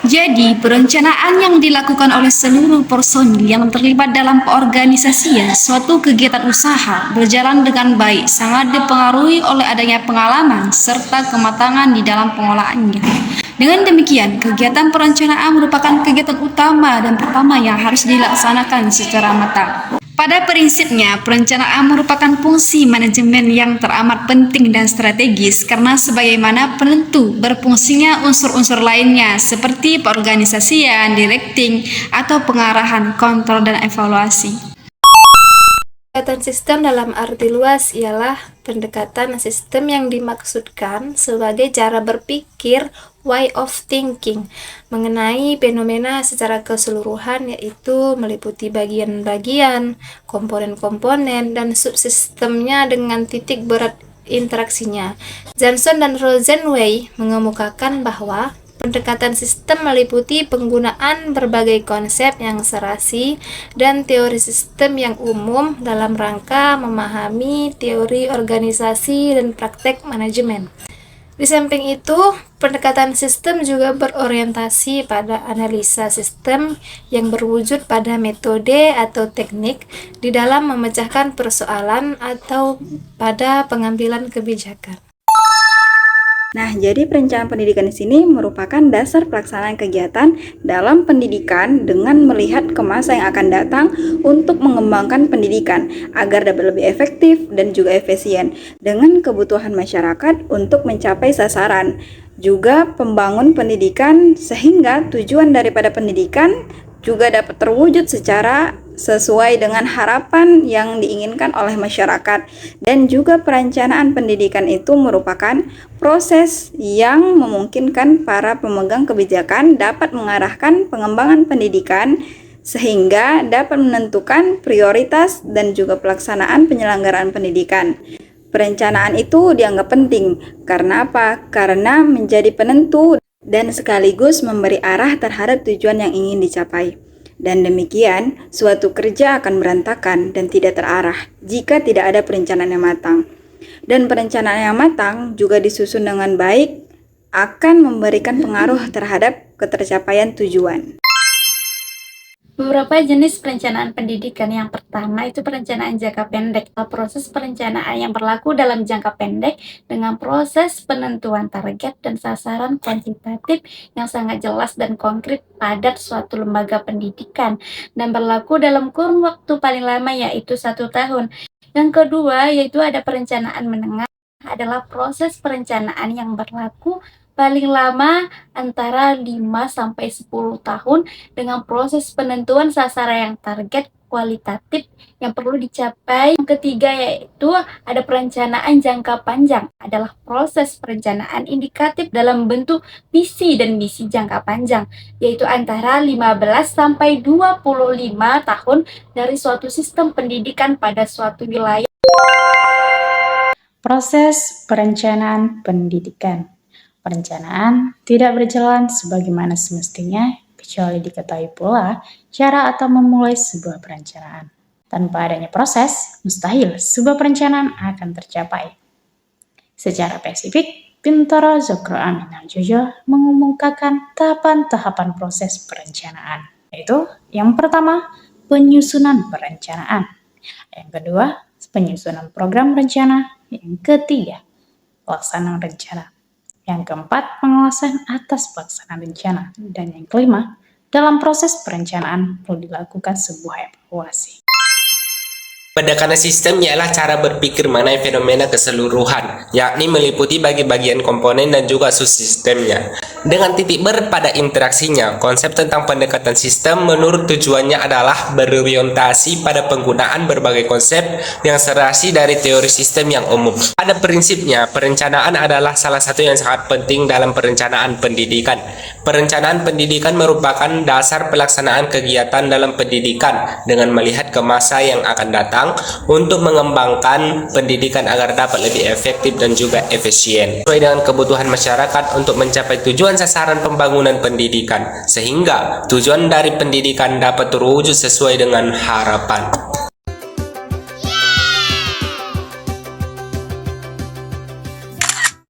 Jadi, perencanaan yang dilakukan oleh seluruh personil yang terlibat dalam organisasian suatu kegiatan usaha berjalan dengan baik sangat dipengaruhi oleh adanya pengalaman serta kematangan di dalam pengolahannya. Dengan demikian, kegiatan perencanaan merupakan kegiatan utama dan pertama yang harus dilaksanakan secara matang. Pada prinsipnya, perencanaan merupakan fungsi manajemen yang teramat penting dan strategis karena sebagaimana penentu berfungsinya unsur-unsur lainnya seperti perorganisasian, directing, atau pengarahan, kontrol, dan evaluasi. Pendekatan sistem dalam arti luas ialah pendekatan sistem yang dimaksudkan sebagai cara berpikir, way of thinking, mengenai fenomena secara keseluruhan, yaitu meliputi bagian-bagian, komponen-komponen, dan subsistemnya dengan titik berat interaksinya. Johnson dan Rosenwey mengemukakan bahwa pendekatan sistem meliputi penggunaan berbagai konsep yang serasi dan teori sistem yang umum dalam rangka memahami teori organisasi dan praktek manajemen. Di samping itu, pendekatan sistem juga berorientasi pada analisa sistem yang berwujud pada metode atau teknik di dalam memecahkan persoalan atau pada pengambilan kebijakan. Nah, jadi perencanaan pendidikan di sini merupakan dasar pelaksanaan kegiatan dalam pendidikan dengan melihat ke masa yang akan datang untuk mengembangkan pendidikan agar dapat lebih efektif dan juga efisien dengan kebutuhan masyarakat untuk mencapai sasaran. Juga pembangun pendidikan sehingga tujuan daripada pendidikan juga dapat terwujud secara sesuai dengan harapan yang diinginkan oleh masyarakat. Dan juga perencanaan pendidikan itu merupakan proses yang memungkinkan para pemegang kebijakan dapat mengarahkan pengembangan pendidikan sehingga dapat menentukan prioritas dan juga pelaksanaan penyelenggaraan pendidikan. Perencanaan itu dianggap penting karena apa? Karena menjadi penentu dan sekaligus memberi arah terhadap tujuan yang ingin dicapai. Dan demikian, suatu kerja akan berantakan dan tidak terarah jika tidak ada perencanaan yang matang. Dan perencanaan yang matang juga disusun dengan baik akan memberikan pengaruh terhadap ketercapaian tujuan. Beberapa jenis perencanaan pendidikan. Yang pertama itu perencanaan jangka pendek. Proses perencanaan yang berlaku dalam jangka pendek dengan proses penentuan target dan sasaran kuantitatif yang sangat jelas dan konkret pada suatu lembaga pendidikan dan berlaku dalam kurun waktu paling lama yaitu 1 tahun. Yang kedua yaitu ada perencanaan menengah, adalah proses perencanaan yang berlaku paling lama antara 5-10 tahun dengan proses penentuan sasaran yang target kualitatif yang perlu dicapai. Yang ketiga yaitu ada perencanaan jangka panjang, adalah proses perencanaan indikatif dalam bentuk visi dan misi jangka panjang, yaitu antara 15-25 tahun dari suatu sistem pendidikan pada suatu wilayah. Proses perencanaan pendidikan. Perencanaan tidak berjalan sebagaimana semestinya, kecuali diketahui pula cara atau memulai sebuah perencanaan. Tanpa adanya proses, mustahil sebuah perencanaan akan tercapai. Secara spesifik, Bintoro Zokro Aminarjojo mengumumkakan tahapan-tahapan proses perencanaan, yaitu yang pertama, penyusunan perencanaan. Yang kedua, penyusunan program rencana. Yang ketiga, pelaksanaan rencana. Yang keempat, pengawasan atas pelaksanaan rencana. Dan yang kelima, dalam proses perencanaan perlu dilakukan sebuah evaluasi. Pendekatan sistem ialah cara berpikir mengenai fenomena keseluruhan, yakni meliputi bagian komponen dan juga subsistemnya. Dengan titik pada interaksinya, konsep tentang pendekatan sistem menurut tujuannya adalah berorientasi pada penggunaan berbagai konsep yang serasi dari teori sistem yang umum. Pada prinsipnya, perencanaan adalah salah satu yang sangat penting dalam perencanaan pendidikan. Perencanaan pendidikan merupakan dasar pelaksanaan kegiatan dalam pendidikan dengan melihat ke masa yang akan datang untuk mengembangkan pendidikan agar dapat lebih efektif dan juga efisien sesuai dengan kebutuhan masyarakat untuk mencapai tujuan sasaran pembangunan pendidikan, sehingga tujuan dari pendidikan dapat terwujud sesuai dengan harapan.